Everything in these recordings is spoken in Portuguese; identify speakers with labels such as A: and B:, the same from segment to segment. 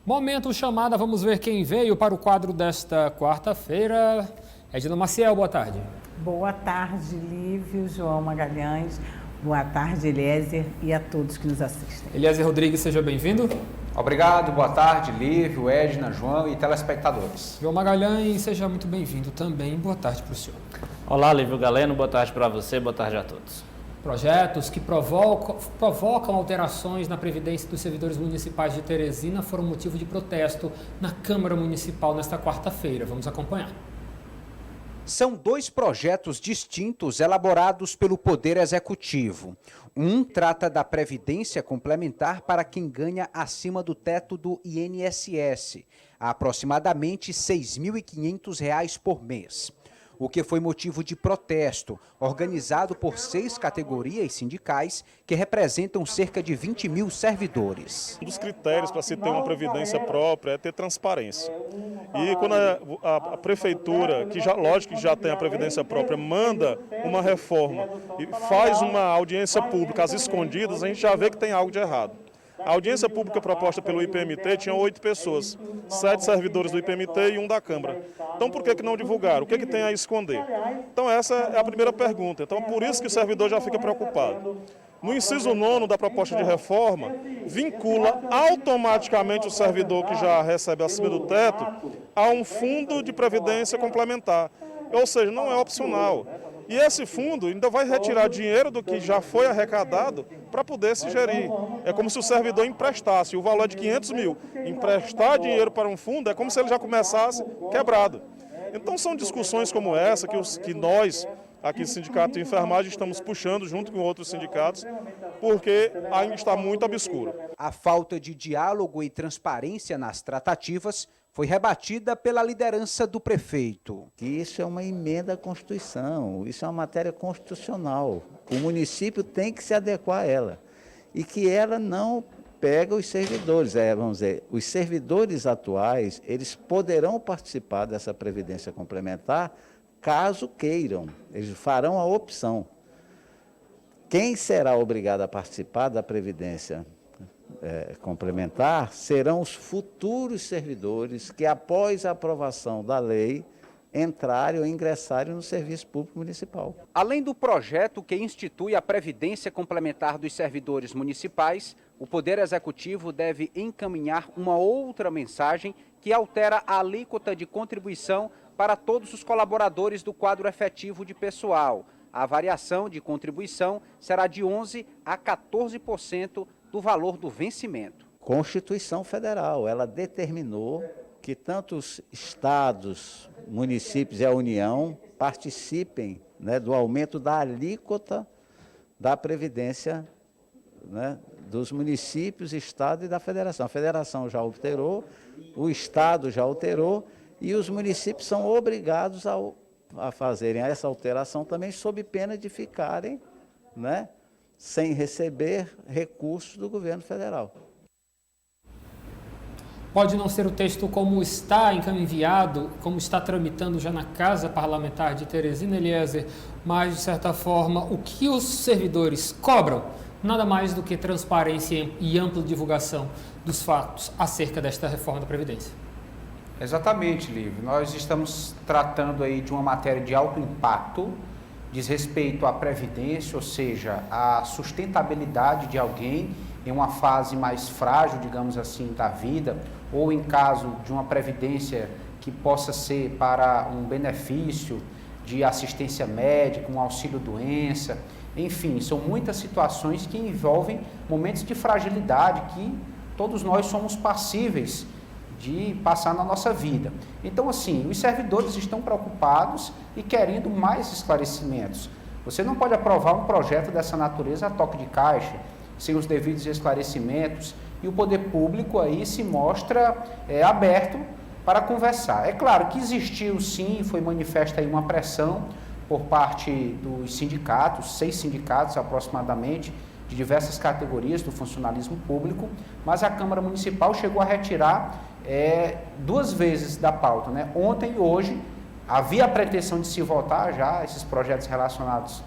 A: Momento chamada, vamos ver quem veio para o quadro desta quarta-feira. Edna Maciel, boa tarde.
B: Boa tarde, Lívio, João Magalhães. Boa tarde, Eliezer, e a todos que nos assistem.
A: Eliezer Rodrigues, seja bem-vindo.
C: Obrigado, boa tarde, Lívio, Edna, João e telespectadores.
A: João Magalhães, seja muito bem-vindo também. Boa tarde para o senhor.
D: Olá, Lívio Galeno, boa tarde para você, boa tarde a todos.
A: Projetos que provocam alterações na Previdência dos servidores municipais de Teresina foram motivo de protesto na Câmara Municipal nesta quarta-feira. Vamos acompanhar.
C: São dois projetos distintos elaborados pelo Poder Executivo. Um trata da Previdência Complementar para quem ganha acima do teto do INSS, aproximadamente R$ 6.500 por mês. O que foi motivo de protesto, organizado por 6 categorias sindicais que representam cerca de 20 mil servidores.
E: Um dos critérios para se ter uma previdência própria é ter transparência. E quando a prefeitura, lógico que já tem a previdência própria, manda uma reforma e faz uma audiência pública às escondidas, a gente já vê que tem algo de errado. A audiência pública proposta pelo IPMT tinha 8 pessoas, 7 servidores do IPMT e 1 da Câmara. Então, por que não divulgaram? O que tem a esconder? Então, essa é a primeira pergunta. Então, por isso que o servidor já fica preocupado. No inciso 9 da proposta de reforma, vincula automaticamente o servidor que já recebe acima do teto a um fundo de previdência complementar. Ou seja, não é opcional. E esse fundo ainda vai retirar dinheiro do que já foi arrecadado para poder se gerir. É como se o servidor emprestasse, o valor é de 500 mil. Emprestar dinheiro para um fundo é como se ele já começasse quebrado. Então são discussões como essa que nós, aqui do Sindicato de Enfermagem, estamos puxando junto com outros sindicatos, porque ainda está muito obscuro.
C: A falta de diálogo e transparência nas tratativas foi rebatida pela liderança do prefeito.
F: Isso é uma emenda à Constituição, isso é uma matéria constitucional. O município tem que se adequar a ela. E que ela não pega os servidores. Vamos dizer, os servidores atuais, eles poderão participar dessa previdência complementar caso queiram. Eles farão a opção. Quem será obrigado a participar da previdência complementar serão os futuros servidores que, após a aprovação da lei, entrarem ou ingressarem no serviço público municipal.
C: Além do projeto que institui a Previdência Complementar dos servidores municipais, o Poder Executivo deve encaminhar uma outra mensagem que altera a alíquota de contribuição para todos os colaboradores do quadro efetivo de pessoal. A variação de contribuição será de 11% a 14% do valor do vencimento.
F: Constituição Federal, ela determinou que tanto os estados, municípios e a União participem, do aumento da alíquota da Previdência, dos municípios, estado e da federação. A federação já alterou, o estado já alterou e os municípios são obrigados a fazerem essa alteração também sob pena de ficarem, sem receber recursos do governo federal.
A: Pode não ser o texto como está encaminhado, como está tramitando já na Casa Parlamentar de Teresina, Eliezer, mas, de certa forma, o que os servidores cobram, nada mais do que transparência e ampla divulgação dos fatos acerca desta reforma da Previdência.
C: Exatamente, Lívio. Nós estamos tratando aí de uma matéria de alto impacto, diz respeito à previdência, ou seja, à sustentabilidade de alguém em uma fase mais frágil, digamos assim, da vida, ou em caso de uma previdência que possa ser para um benefício de assistência médica, um auxílio-doença, enfim, são muitas situações que envolvem momentos de fragilidade que todos nós somos passíveis de passar na nossa vida. Então, assim, os servidores estão preocupados e querendo mais esclarecimentos. Você não pode aprovar um projeto dessa natureza a toque de caixa, sem os devidos esclarecimentos, e o poder público aí se mostra aberto para conversar. É claro que existiu sim, foi manifesta aí uma pressão por parte dos sindicatos, 6 sindicatos aproximadamente, de diversas categorias do funcionalismo público, mas a Câmara Municipal chegou a retirar 2 vezes da pauta, Ontem e hoje havia a pretensão de se votar já esses projetos relacionados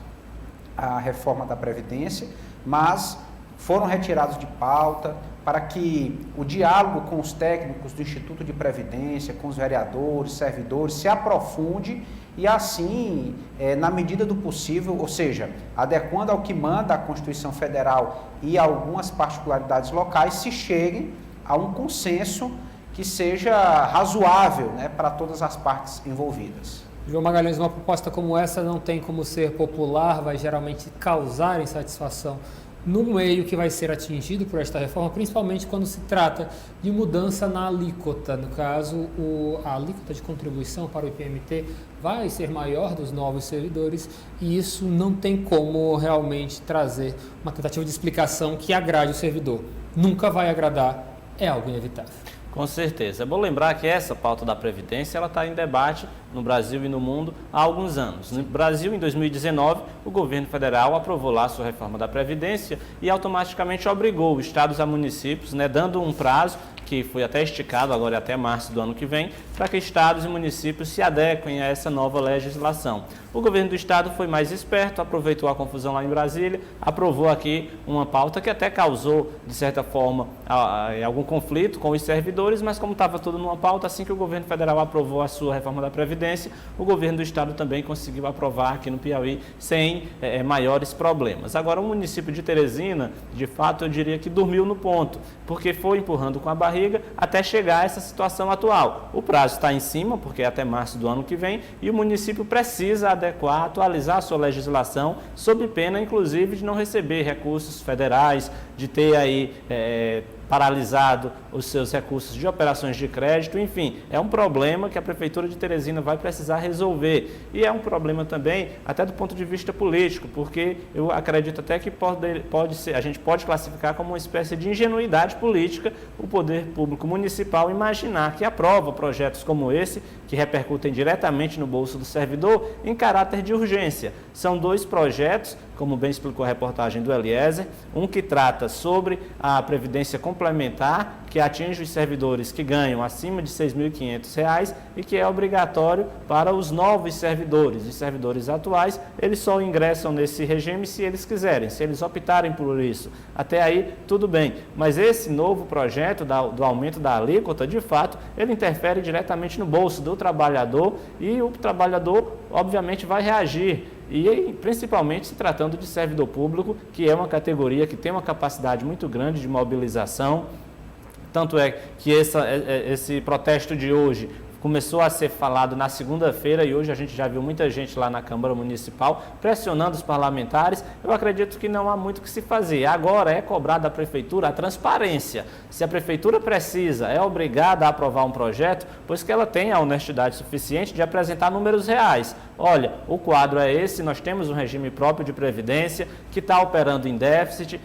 C: à reforma da Previdência, mas foram retirados de pauta, para que o diálogo com os técnicos do Instituto de Previdência, com os vereadores, servidores, se aprofunde e assim, na medida do possível, ou seja, adequando ao que manda a Constituição Federal e algumas particularidades locais, se chegue a um consenso que seja razoável, né, para todas as partes envolvidas.
A: João Magalhães, uma proposta como essa não tem como ser popular, vai geralmente causar insatisfação no meio que vai ser atingido por esta reforma, principalmente quando se trata de mudança na alíquota. No caso, a alíquota de contribuição para o IPMT vai ser maior dos novos servidores e isso não tem como realmente trazer uma tentativa de explicação que agrade o servidor. Nunca vai agradar, é algo inevitável.
D: Com certeza. É bom lembrar que essa pauta da Previdência está em debate no Brasil e no mundo há alguns anos. No Brasil, em 2019, o governo federal aprovou lá a sua reforma da Previdência e automaticamente obrigou estados a municípios, né, dando um prazo que foi até esticado, agora é até março do ano que vem, para que estados e municípios se adequem a essa nova legislação. O governo do estado foi mais esperto, aproveitou a confusão lá em Brasília, aprovou aqui uma pauta que até causou, de certa forma, algum conflito com os servidores, mas como estava tudo numa pauta, assim que o governo federal aprovou a sua reforma da Previdência, o governo do estado também conseguiu aprovar aqui no Piauí sem maiores problemas. Agora, o município de Teresina, de fato, eu diria que dormiu no ponto, porque foi empurrando com a barriga até chegar a essa situação atual. O prazo está em cima, porque é até março do ano que vem, e o município precisa adequar, atualizar a sua legislação, sob pena, inclusive, de não receber recursos federais, de ter aí paralisado os seus recursos de operações de crédito, enfim, é um problema que a Prefeitura de Teresina vai precisar resolver. E é um problema também, até do ponto de vista político, porque eu acredito até que a gente pode classificar como uma espécie de ingenuidade política o poder público municipal imaginar que aprova projetos como esse, que repercutem diretamente no bolso do servidor, em caráter de urgência. São dois projetos, como bem explicou a reportagem do Eliezer, um que trata sobre a previdência complementar, que atinge os servidores que ganham acima de R$ 6.500 e que é obrigatório para os novos servidores. Os servidores atuais, eles só ingressam nesse regime se eles quiserem, se eles optarem por isso. Até aí, tudo bem. Mas esse novo projeto do aumento da alíquota, de fato, ele interfere diretamente no bolso do trabalhador e o trabalhador, obviamente, vai reagir. E principalmente se tratando de servidor público, que é uma categoria que tem uma capacidade muito grande de mobilização. Tanto é que esse protesto de hoje começou a ser falado na segunda-feira e hoje a gente já viu muita gente lá na Câmara Municipal pressionando os parlamentares. Eu acredito que não há muito o que se fazer. Agora é cobrar da Prefeitura a transparência. Se a Prefeitura precisa, é obrigada a aprovar um projeto, pois que ela tem a honestidade suficiente de apresentar números reais. Olha, o quadro é esse, nós temos um regime próprio de previdência que está operando em déficit,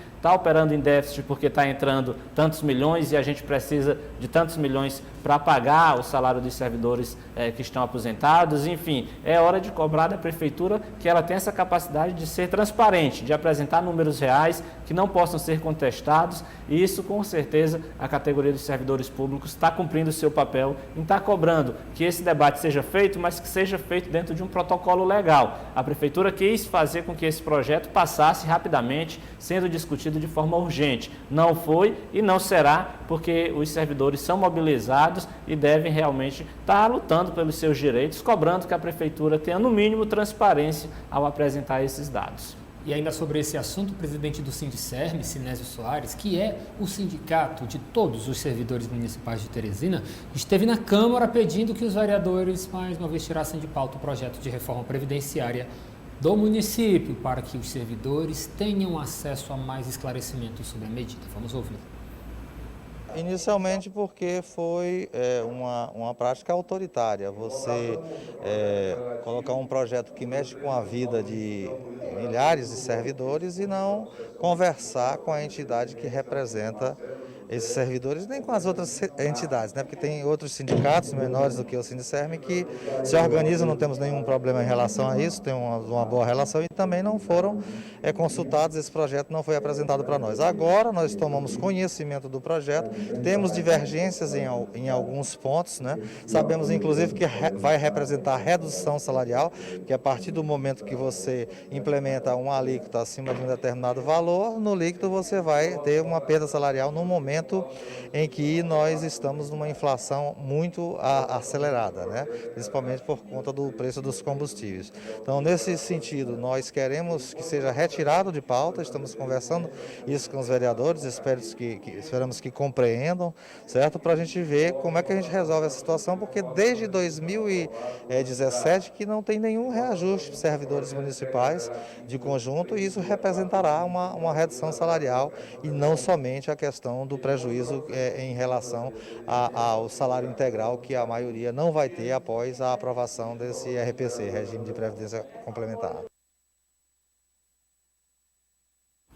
D: porque está entrando tantos milhões e a gente precisa de tantos milhões para pagar o salário dos servidores que estão aposentados. Enfim, é hora de cobrar da Prefeitura que ela tenha essa capacidade de ser transparente, de apresentar números reais que não possam ser contestados, e isso com certeza a categoria dos servidores públicos está cumprindo o seu papel em estar cobrando que esse debate seja feito, mas que seja feito dentro de um protocolo legal. A Prefeitura quis fazer com que esse projeto passasse rapidamente, sendo discutido de forma urgente. Não foi e não será, porque os servidores são mobilizados e devem realmente estar lutando pelos seus direitos, cobrando que a Prefeitura tenha, no mínimo, transparência ao apresentar esses dados.
A: E ainda sobre esse assunto, o presidente do Sindicerme, Sinésio Soares, que é o sindicato de todos os servidores municipais de Teresina, esteve na Câmara pedindo que os vereadores, mais uma vez, tirassem de pauta o projeto de reforma previdenciária do município, para que os servidores tenham acesso a mais esclarecimentos sobre a medida. Vamos ouvir.
G: Inicialmente porque foi uma prática autoritária, você colocar um projeto que mexe com a vida de milhares de servidores e não conversar com a entidade que representa esses servidores, nem com as outras entidades, né? Porque tem outros sindicatos menores do que o Sindicerme que se organizam, não temos nenhum problema em relação a isso, tem uma boa relação e também não foram consultados, esse projeto não foi apresentado para nós. Agora nós tomamos conhecimento do projeto, temos divergências em alguns pontos, né? Sabemos inclusive que vai representar redução salarial, que a partir do momento que você implementa uma alíquota acima de um determinado valor, no líquido você vai ter uma perda salarial no momento em que nós estamos numa inflação muito acelerada, né? Principalmente por conta do preço dos combustíveis. Então, nesse sentido, nós queremos que seja retirado de pauta, estamos conversando isso com os vereadores, esperamos que compreendam, certo? Para a gente ver como é que a gente resolve essa situação, porque desde 2017 que não tem nenhum reajuste para servidores municipais de conjunto, e isso representará uma redução salarial e não somente a questão do prejuízo em relação ao salário integral, que a maioria não vai ter após a aprovação desse RPC, Regime de Previdência Complementar.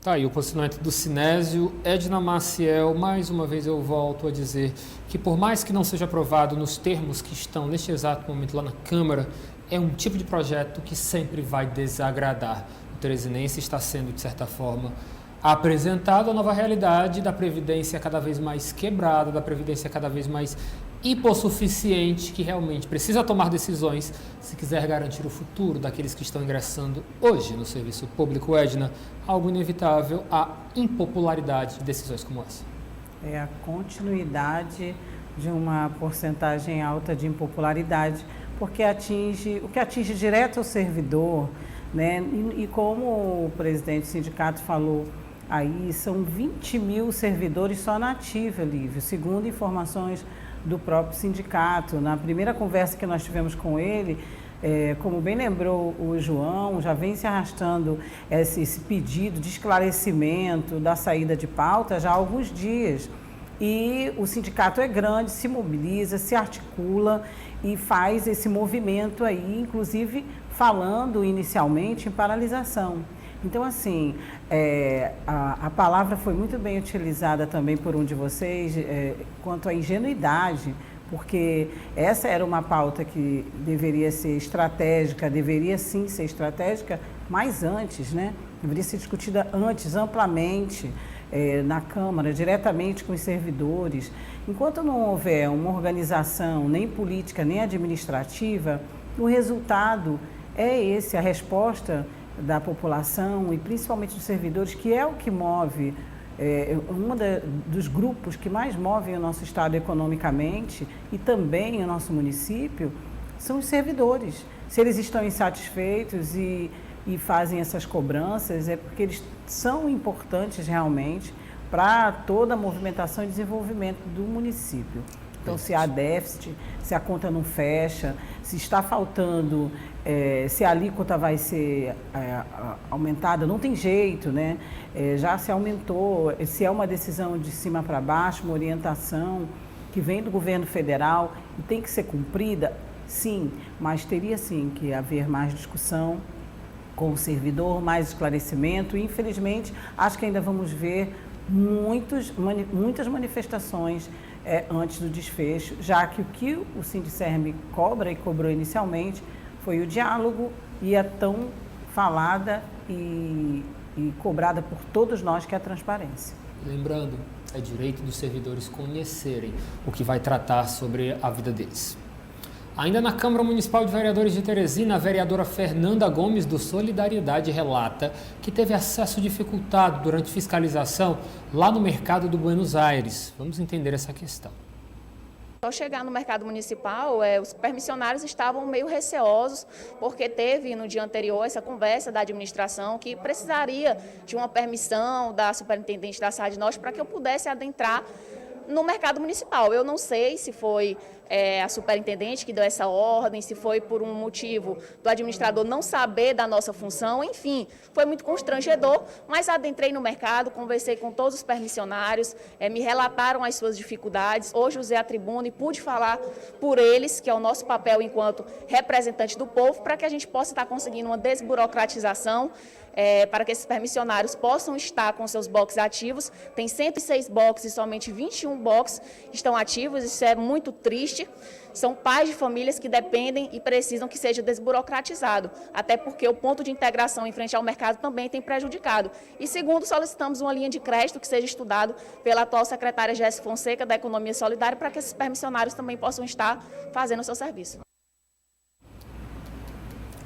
A: Tá aí o posicionamento do Sinésio. Edna Maciel, mais uma vez eu volto a dizer que por mais que não seja aprovado nos termos que estão neste exato momento lá na Câmara, é um tipo de projeto que sempre vai desagradar. O teresinense está sendo, de certa forma, apresentado a nova realidade da Previdência cada vez mais quebrada, da Previdência cada vez mais hipossuficiente, que realmente precisa tomar decisões se quiser garantir o futuro daqueles que estão ingressando hoje no serviço público. Edna, algo inevitável, a impopularidade de decisões como essa.
B: É a continuidade de uma porcentagem alta de impopularidade, porque o que atinge direto o servidor, né? E como o presidente do sindicato falou, aí são 20 mil servidores só na ativa, Lívio, segundo informações do próprio sindicato. Na primeira conversa que nós tivemos com ele, como bem lembrou o João, já vem se arrastando esse pedido de esclarecimento da saída de pauta já há alguns dias. E o sindicato é grande, se mobiliza, se articula e faz esse movimento aí, inclusive falando inicialmente em paralisação. Então, assim, a palavra foi muito bem utilizada também por um de vocês quanto à ingenuidade, porque essa era uma pauta que deveria ser estratégica, deveria sim ser estratégica, mas antes, né? Deveria ser discutida antes, amplamente, na Câmara, diretamente com os servidores. Enquanto não houver uma organização, nem política, nem administrativa, o resultado é esse, a resposta da população e principalmente dos servidores, que é o que move, dos grupos que mais movem o nosso estado economicamente e também o nosso município, são os servidores. Se eles estão insatisfeitos e fazem essas cobranças, é porque eles são importantes realmente para toda a movimentação e desenvolvimento do município. Então, se há déficit, se a conta não fecha, se está faltando, se a alíquota vai ser aumentada, não tem jeito, né? Já se aumentou, se é uma decisão de cima para baixo, uma orientação que vem do governo federal e tem que ser cumprida, sim, mas teria sim que haver mais discussão com o servidor, mais esclarecimento. E, infelizmente, acho que ainda vamos ver muitas manifestações antes do desfecho, já que o que o Sindicerme cobra e cobrou inicialmente foi o diálogo e a tão falada e cobrada por todos nós, que é a transparência.
A: Lembrando, é direito dos servidores conhecerem o que vai tratar sobre a vida deles. Ainda na Câmara Municipal de Vereadores de Teresina, a vereadora Fernanda Gomes, do Solidariedade, relata que teve acesso dificultado durante fiscalização lá no mercado do Buenos Aires. Vamos entender essa questão.
H: Ao chegar no mercado municipal, os permissionários estavam meio receosos, porque teve no dia anterior essa conversa da administração que precisaria de uma permissão da superintendente da SAD Norte para que eu pudesse adentrar no mercado municipal. Eu não sei se foi a superintendente que deu essa ordem, se foi por um motivo do administrador não saber da nossa função, enfim, foi muito constrangedor, mas adentrei no mercado, conversei com todos os permissionários, me relataram as suas dificuldades, hoje usei a tribuna e pude falar por eles, que é o nosso papel enquanto representante do povo, para que a gente possa estar conseguindo uma desburocratização, para que esses permissionários possam estar com seus boxes ativos. Tem 106 boxes e somente 21 boxes estão ativos, isso é muito triste. São pais de famílias que dependem e precisam que seja desburocratizado, até porque o ponto de integração em frente ao mercado também tem prejudicado. E segundo, solicitamos uma linha de crédito que seja estudado pela atual secretária Jéssica Fonseca da Economia Solidária, para que esses permissionários também possam estar fazendo o seu serviço.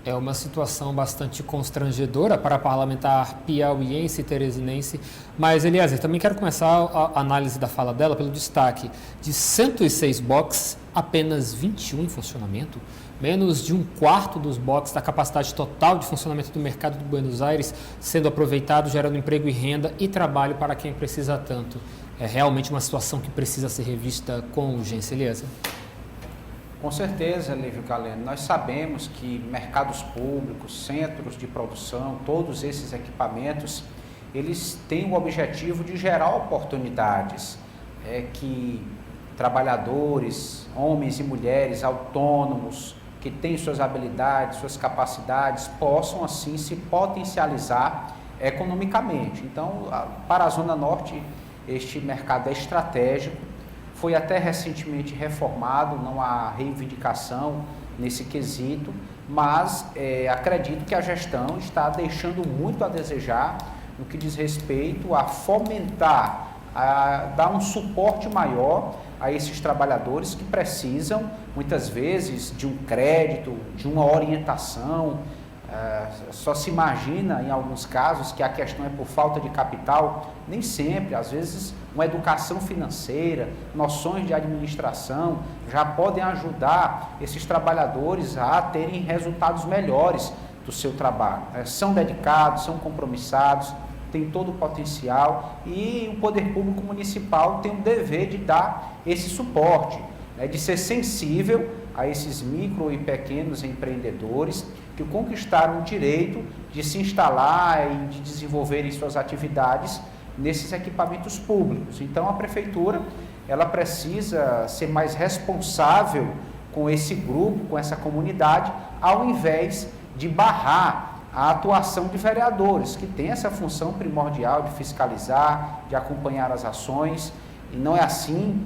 A: É uma situação bastante constrangedora para a parlamentar piauiense e teresinense, mas, Eliezer, também quero começar a análise da fala dela pelo destaque de 106 boxes, apenas 21 em funcionamento, menos de um quarto dos boxes da capacidade total de funcionamento do mercado de Buenos Aires sendo aproveitado, gerando emprego e renda e trabalho para quem precisa tanto. É realmente uma situação que precisa ser revista com urgência, Eliezer.
C: Com certeza, Lívio Galeno, nós sabemos que mercados públicos, centros de produção, todos esses equipamentos, eles têm o objetivo de gerar oportunidades, que trabalhadores, homens e mulheres autônomos, que têm suas habilidades, suas capacidades, possam assim se potencializar economicamente. Então, para a Zona Norte, este mercado é estratégico. Foi até recentemente reformado, não há reivindicação nesse quesito, mas acredito que a gestão está deixando muito a desejar no que diz respeito a fomentar, a dar um suporte maior a esses trabalhadores que precisam, muitas vezes, de um crédito, de uma orientação. Só se imagina, em alguns casos, que a questão é por falta de capital, nem sempre, às vezes uma educação financeira, noções de administração já podem ajudar esses trabalhadores a terem resultados melhores do seu trabalho. São dedicados, são compromissados, têm todo o potencial e o poder público municipal tem o dever de dar esse suporte, de ser sensível a esses micro e pequenos empreendedores que conquistaram o direito de se instalar e de desenvolverem suas atividades nesses equipamentos públicos. Então, a prefeitura, ela precisa ser mais responsável com esse grupo, com essa comunidade, ao invés de barrar a atuação de vereadores, que tem essa função primordial de fiscalizar, de acompanhar as ações, e não é assim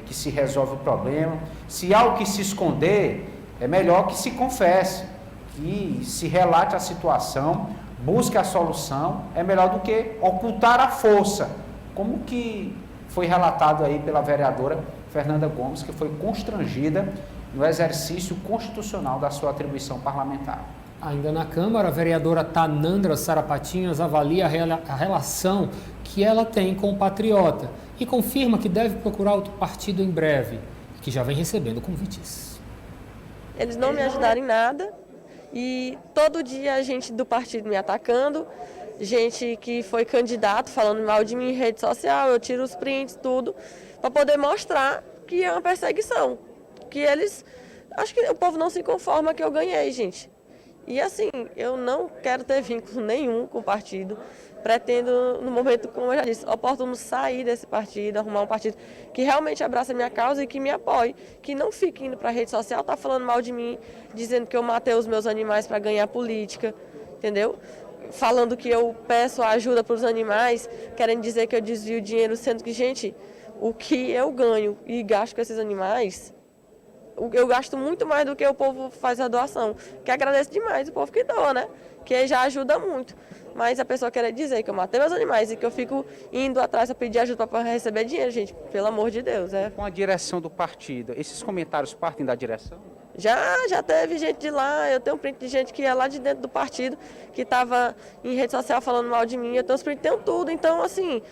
C: que se resolve o problema. Se há o que se esconder, é melhor que se confesse, que se relate a situação, busque a solução, é melhor do que ocultar a força, como que foi relatado aí pela vereadora Fernanda Gomes, que foi constrangida no exercício constitucional da sua atribuição parlamentar.
A: Ainda na Câmara, a vereadora Tanandra Sarapatinhas avalia a relação que ela tem com o Patriota e confirma que deve procurar outro partido em breve, que já vem recebendo convites.
I: Eles não me ajudaram em nada e todo dia a gente do partido me atacando, gente que foi candidato falando mal de mim em rede social, eu tiro os prints, tudo, para poder mostrar que é uma perseguição, que eles... Acho que o povo não se conforma que eu ganhei, gente. E assim, eu não quero ter vínculo nenhum com o partido. Pretendo, no momento, como eu já disse, oportuno sair desse partido, arrumar um partido que realmente abraça a minha causa e que me apoie. Que não fique indo para a rede social, tá falando mal de mim, dizendo que eu matei os meus animais para ganhar política, entendeu? Falando que eu peço ajuda para os animais, querendo dizer que eu desvio dinheiro, sendo que, gente, o que eu ganho e gasto com esses animais... Eu gasto muito mais do que o povo faz a doação, que agradeço demais o povo que doa, né? Que já ajuda muito. Mas a pessoa quer dizer que eu matei meus animais e que eu fico indo atrás para pedir ajuda para receber dinheiro, gente, pelo amor de Deus.
C: Com a direção do partido, esses comentários partem da direção?
I: Já teve gente de lá, eu tenho um print de gente que é lá de dentro do partido, que estava em rede social falando mal de mim, eu tenho os prints, tenho tudo, então assim,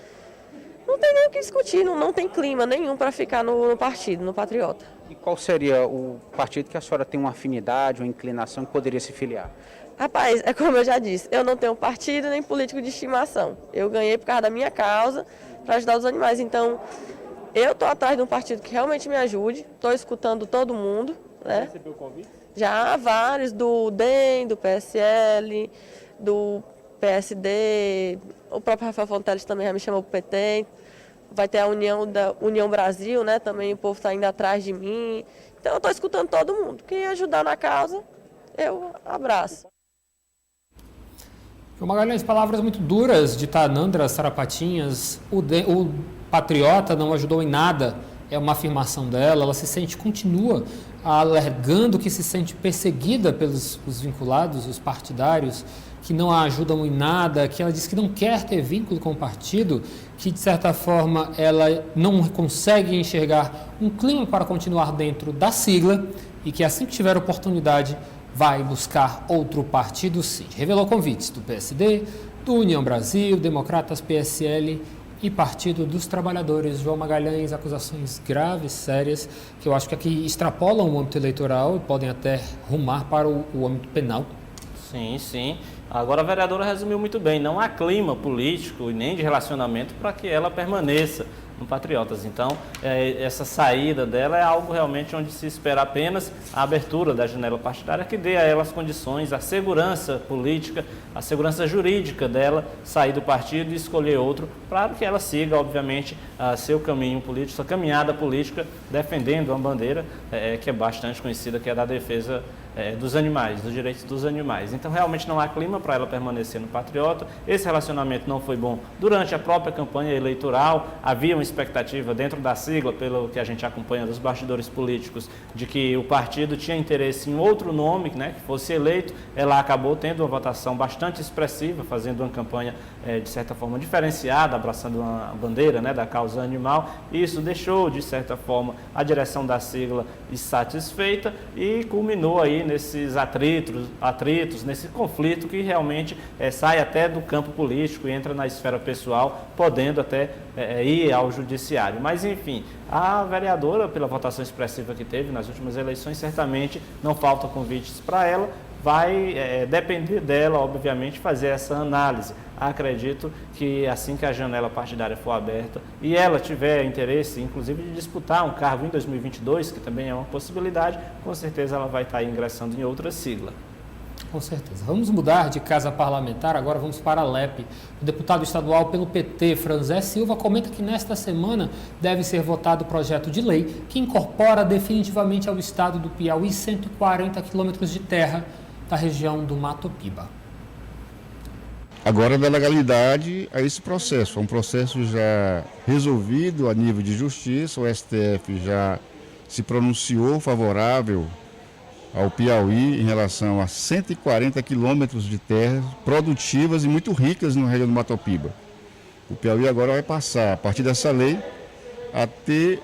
I: não tem nem o que discutir, não tem clima nenhum para ficar no partido, no Patriota.
C: E qual seria o partido que a senhora tem uma afinidade, uma inclinação que poderia se filiar?
I: Rapaz, é como eu já disse, eu não tenho partido nem político de estimação. Eu ganhei por causa da minha causa, para ajudar os animais. Então, Eu estou atrás de um partido que realmente me ajude, estou escutando todo mundo, né?
J: Você recebeu o convite?
I: Já há vários, do DEM, do PSL, do PSD, o próprio Rafael Fonteles também já me chamou para o PT, vai ter a União Brasil, né? Também o povo está indo atrás de mim. Então eu estou escutando todo mundo. Quem ajudar na causa, eu abraço.
A: João Magalhães, palavras muito duras de Tanandra Sarapatinhas. O patriota não ajudou em nada, é uma afirmação dela. Ela continua alegando que se sente perseguida pelos os vinculados, os partidários, que não a ajudam em nada, que ela diz que não quer ter vínculo com o partido, que de certa forma ela não consegue enxergar um clima para continuar dentro da sigla e que assim que tiver oportunidade vai buscar outro partido sim. Revelou convites do PSD, do União Brasil, Democratas, PSL e Partido dos Trabalhadores. João Magalhães, acusações graves, sérias, que eu acho que aqui extrapolam o âmbito eleitoral e podem até rumar para o âmbito penal.
D: Sim, sim. Agora a vereadora resumiu muito bem, não há clima político e nem de relacionamento para que ela permaneça no Patriotas. Então, essa saída dela é algo realmente onde se espera apenas a abertura da janela partidária que dê a ela as condições, a segurança política, a segurança jurídica dela sair do partido e escolher outro, para que ela siga, obviamente, seu caminho político, sua caminhada política, defendendo uma bandeira que é bastante conhecida, que é da defesa dos animais, dos direitos dos animais. Então, realmente não há clima para ela permanecer no Patriota. Esse relacionamento não foi bom durante a própria campanha eleitoral. Havia uma expectativa dentro da sigla, pelo que a gente acompanha dos bastidores políticos, de que o partido tinha interesse em outro nome, né, que fosse eleito. Ela acabou tendo uma votação bastante expressiva, fazendo uma campanha, de certa forma, diferenciada, abraçando uma bandeira, né, da causa animal. Isso deixou, de certa forma, a direção da sigla insatisfeita e culminou aí nesses atritos, nesse conflito que realmente sai até do campo político e entra na esfera pessoal, podendo até ir ao judiciário. Mas, enfim, a vereadora, pela votação expressiva que teve nas últimas eleições, certamente não faltam convites para ela. Vai depender dela, obviamente, fazer essa análise. Acredito que assim que a janela partidária for aberta e ela tiver interesse, inclusive, de disputar um cargo em 2022, que também é uma possibilidade, com certeza ela vai estar ingressando em outra sigla.
A: Com certeza. Vamos mudar de casa parlamentar, agora vamos para a LEP. O deputado estadual pelo PT, Franzé Silva, comenta que nesta semana deve ser votado o projeto de lei que incorpora definitivamente ao estado do Piauí 140 quilômetros de terra da região do Mato Piba.
K: Agora, da legalidade a esse processo. É um processo já resolvido a nível de justiça. O STF já se pronunciou favorável ao Piauí em relação a 140 quilômetros de terras produtivas e muito ricas na região do Mato Piba. O Piauí agora vai passar, a partir dessa lei, a ter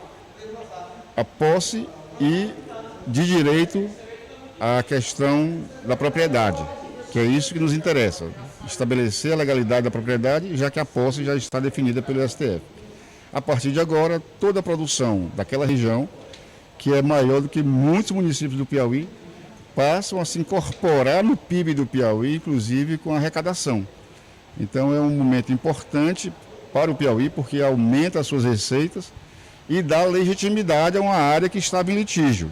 K: a posse e de direito à questão da propriedade, que é isso que nos interessa. Estabelecer a legalidade da propriedade, já que a posse já está definida pelo STF. A partir de agora, toda a produção daquela região, que é maior do que muitos municípios do Piauí, passam a se incorporar no PIB do Piauí, inclusive com arrecadação. Então é um momento importante para o Piauí, porque aumenta as suas receitas e dá legitimidade a uma área que estava em litígio.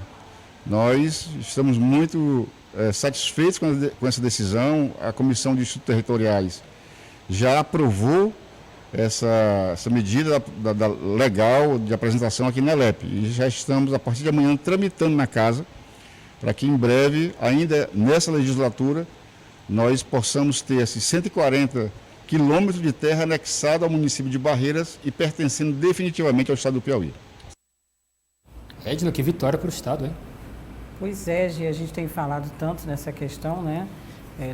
K: Nós estamos muito satisfeitos com essa decisão. A Comissão de Estudos Territoriais já aprovou essa medida legal de apresentação aqui na LEP. E já estamos, a partir de amanhã, tramitando na casa, para que em breve, ainda nessa legislatura, nós possamos ter esses 140 quilômetros de terra anexado ao município de Barreiras e pertencendo definitivamente ao estado do Piauí.
A: Edna, que vitória para o estado, hein?
B: Pois é, Gi, a gente tem falado tanto nessa questão, né,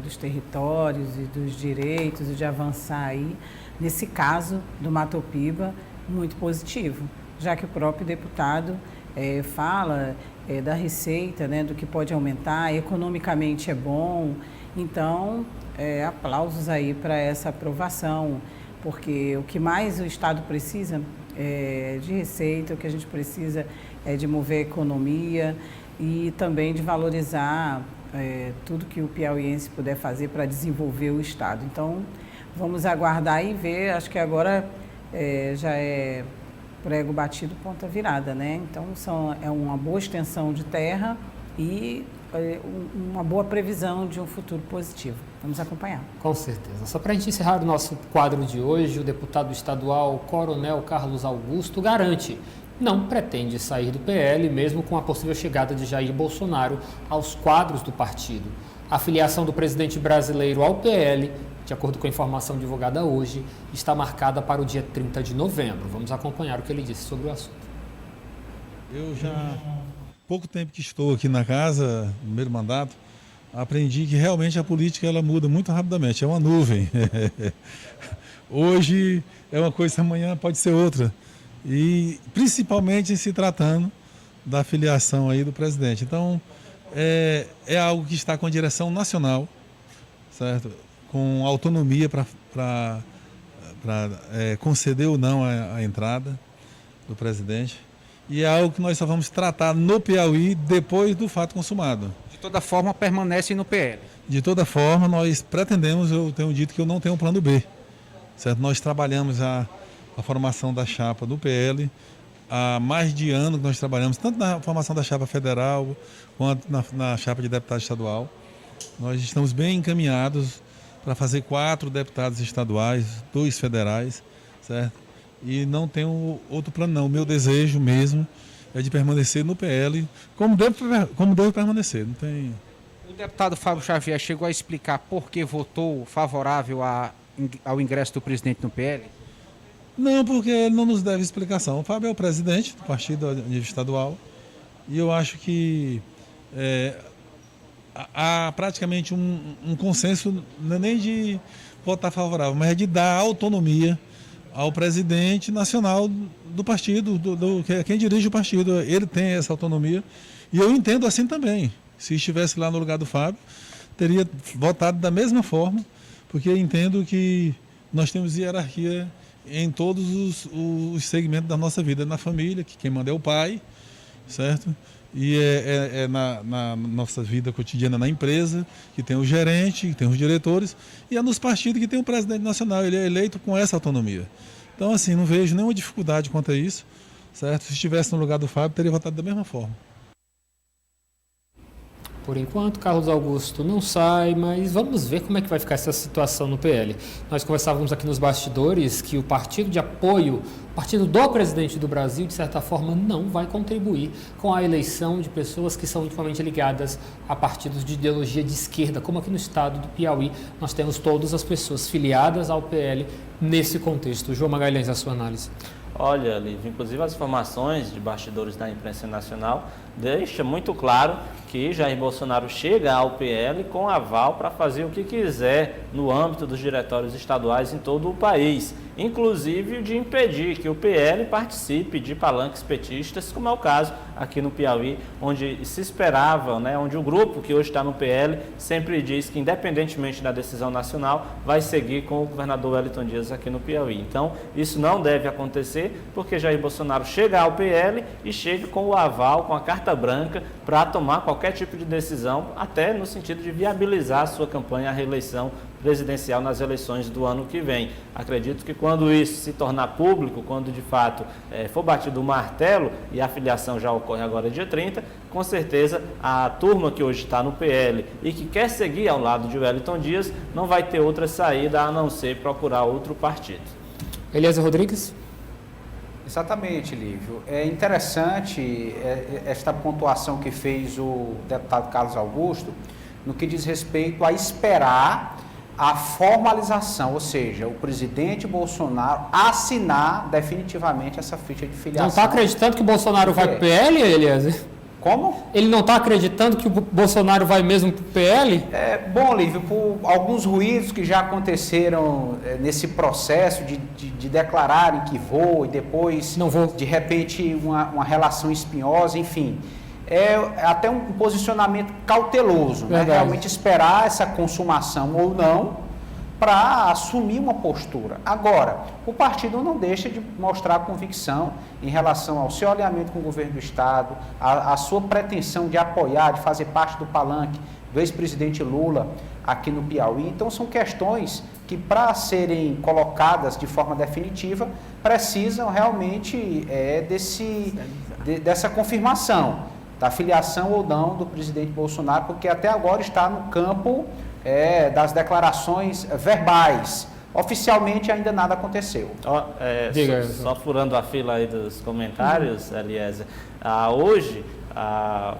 B: dos territórios e dos direitos e de avançar aí. Nesse caso do Mato Piba, muito positivo, já que o próprio deputado fala da receita, né, do que pode aumentar, economicamente é bom. Então, aplausos aí para essa aprovação, porque o que mais o Estado precisa é de receita, o que a gente precisa é de mover a economia e também de valorizar tudo que o piauiense puder fazer para desenvolver o Estado. Então, vamos aguardar e ver. Acho que agora já é prego batido, ponta virada, né? Então, é uma boa extensão de terra e uma boa previsão de um futuro positivo. Vamos acompanhar.
A: Com certeza. Só para a gente encerrar o nosso quadro de hoje, o deputado estadual Coronel Carlos Augusto garante: não pretende sair do PL, mesmo com a possível chegada de Jair Bolsonaro aos quadros do partido. A filiação do presidente brasileiro ao PL, de acordo com a informação divulgada hoje, está marcada para o dia 30 de novembro. Vamos acompanhar o que ele disse sobre o assunto.
J: Eu já, pouco tempo que estou aqui na casa, no primeiro mandato, aprendi que realmente a política ela muda muito rapidamente, é uma nuvem. Hoje é uma coisa, amanhã pode ser outra. E principalmente se tratando da filiação aí do presidente. Então, é algo que está com a direção nacional, certo? Com autonomia para conceder ou não a entrada do presidente. E é algo que nós só vamos tratar no Piauí depois do fato consumado.
C: De toda forma, permanece no PL.
J: De toda forma, nós pretendemos, eu tenho dito que eu não tenho um plano B, certo? Nós trabalhamos a formação da chapa do PL, há mais de ano que nós trabalhamos, tanto na formação da chapa federal, quanto na chapa de deputado estadual. Nós estamos bem encaminhados para fazer 4 deputados estaduais, 2 federais, certo? E não tenho outro plano não. O meu desejo mesmo é de permanecer no PL, como devo permanecer. Não tem...
C: O deputado Fábio Xavier chegou a explicar por que votou favorável ao ingresso do presidente no PL?
J: Não, porque ele não nos deve explicação. O Fábio é o presidente do partido a nível estadual e eu acho que há praticamente um consenso, não é nem de votar favorável, mas é de dar autonomia ao presidente nacional do partido, quem dirige o partido. Ele tem essa autonomia e eu entendo assim também. Se estivesse lá no lugar do Fábio, teria votado da mesma forma, porque eu entendo que nós temos hierarquia em todos os segmentos da nossa vida, na família, que quem manda é o pai, certo? E na nossa vida cotidiana na empresa, que tem o gerente, que tem os diretores, e é nos partidos que tem o presidente nacional, ele é eleito com essa autonomia. Então, assim, não vejo nenhuma dificuldade quanto a isso, certo? Se estivesse no lugar do Fábio, teria votado da mesma forma.
A: Por enquanto, Carlos Augusto não sai, mas vamos ver como é que vai ficar essa situação no PL. Nós conversávamos aqui nos bastidores que o partido de apoio, o partido do presidente do Brasil, de certa forma, não vai contribuir com a eleição de pessoas que são intimamente ligadas a partidos de ideologia de esquerda, como aqui no estado do Piauí, nós temos todas as pessoas filiadas ao PL nesse contexto. João Magalhães, a sua análise.
D: Olha, Lívia, inclusive as informações de bastidores da imprensa nacional deixa muito claro que Jair Bolsonaro chega ao PL com aval para fazer o que quiser no âmbito dos diretórios estaduais em todo o país, inclusive de impedir que o PL participe de palanques petistas, como é o caso aqui no Piauí, onde se esperava, né, onde o grupo que hoje está no PL sempre diz que, independentemente da decisão nacional, vai seguir com o governador Wellington Dias aqui no Piauí. Então, isso não deve acontecer, porque Jair Bolsonaro chega ao PL e chega com o aval, com a carta branca, para tomar qualquer tipo de decisão, até no sentido de viabilizar a sua campanha à reeleição presidencial nas eleições do ano que vem. Acredito que quando isso se tornar público, quando de fato for batido o martelo, e a filiação já ocorre agora dia 30, com certeza a turma que hoje está no PL e que quer seguir ao lado de Wellington Dias não vai ter outra saída a não ser procurar outro partido.
A: Eliezer Rodrigues.
C: Exatamente, Lívio. É interessante esta pontuação que fez o deputado Carlos Augusto no que diz respeito a esperar a formalização, ou seja, o presidente Bolsonaro assinar definitivamente essa ficha de filiação.
A: Não está acreditando que o Bolsonaro vai para o PL, Eliezer?
C: Como?
A: Ele não está acreditando que o Bolsonaro vai mesmo para o PL?
C: Bom, Lívio, por alguns ruídos que já aconteceram nesse processo de declararem que vou e depois,
A: não vou,
C: de repente, uma relação espinhosa, enfim. É até um posicionamento cauteloso, né? Realmente esperar essa consumação ou não para assumir uma postura. Agora, o partido não deixa de mostrar convicção em relação ao seu alinhamento com o governo do Estado, a sua pretensão de apoiar, de fazer parte do palanque do ex-presidente Lula aqui no Piauí. Então, são questões que, para serem colocadas de forma definitiva, precisam realmente dessa confirmação da filiação ou não do presidente Bolsonaro, porque até agora está no campo das declarações verbais. Oficialmente ainda nada aconteceu.
D: Só furando a fila aí dos comentários, Eliezer, hoje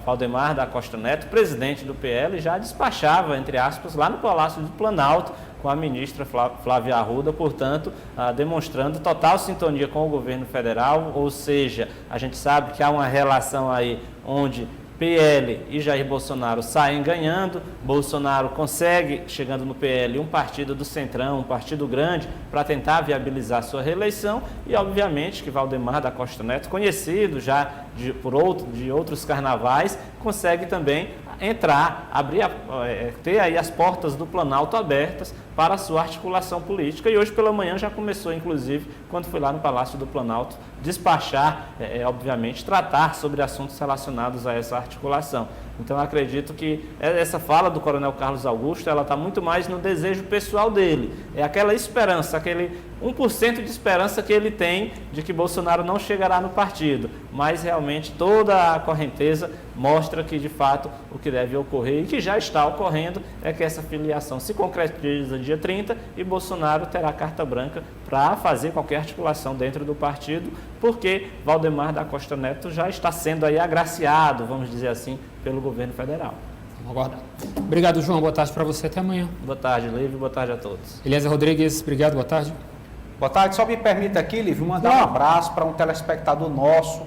D: Valdemar da Costa Neto, presidente do PL, já despachava, entre aspas, lá no Palácio do Planalto com a ministra Flávia Arruda, portanto, demonstrando total sintonia com o governo federal, ou seja, a gente sabe que há uma relação aí onde PL e Jair Bolsonaro saem ganhando, Bolsonaro consegue, chegando no PL, um partido do Centrão, um partido grande, para tentar viabilizar sua reeleição, e obviamente que Valdemar da Costa Neto, conhecido já de outros carnavais, consegue também entrar, ter aí as portas do Planalto abertas para a sua articulação política, e hoje pela manhã já começou, inclusive, quando foi lá no Palácio do Planalto, despachar, obviamente, tratar sobre assuntos relacionados a essa articulação. Então, eu acredito que essa fala do Coronel Carlos Augusto, ela está muito mais no desejo pessoal dele. É aquela esperança, aquele 1% de esperança que ele tem de que Bolsonaro não chegará no partido. Mas, realmente, toda a correnteza mostra que, de fato, o que deve ocorrer e que já está ocorrendo é que essa filiação se concretiza dia 30 e Bolsonaro terá carta branca para fazer qualquer articulação dentro do partido, porque Valdemar da Costa Neto já está sendo aí agraciado, vamos dizer assim, pelo governo federal.
A: Vamos aguardar. Obrigado, João. Boa tarde para você. Até amanhã.
D: Boa tarde, Lívio. Boa tarde a todos.
A: Eliezer Rodrigues, obrigado. Boa tarde.
C: Boa tarde. Só me permita aqui, Lívio, mandar um abraço para um telespectador nosso,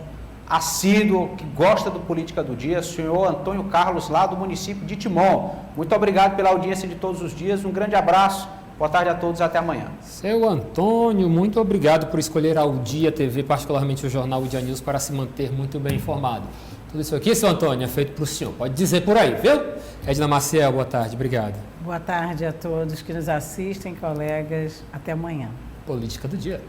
C: assíduo, que gosta do Política do Dia, o senhor Antônio Carlos, lá do município de Timon. Muito obrigado pela audiência de todos os dias. Um grande abraço. Boa tarde a todos e até amanhã.
A: Seu Antônio, muito obrigado por escolher a O Dia TV, particularmente o jornal O Dia News, para se manter muito bem informado. Tudo isso aqui, seu Antônio, é feito para o senhor. Pode dizer por aí, viu? Edna Maciel, boa tarde. Obrigado.
B: Boa tarde a todos que nos assistem, colegas. Até amanhã.
A: Política do Dia.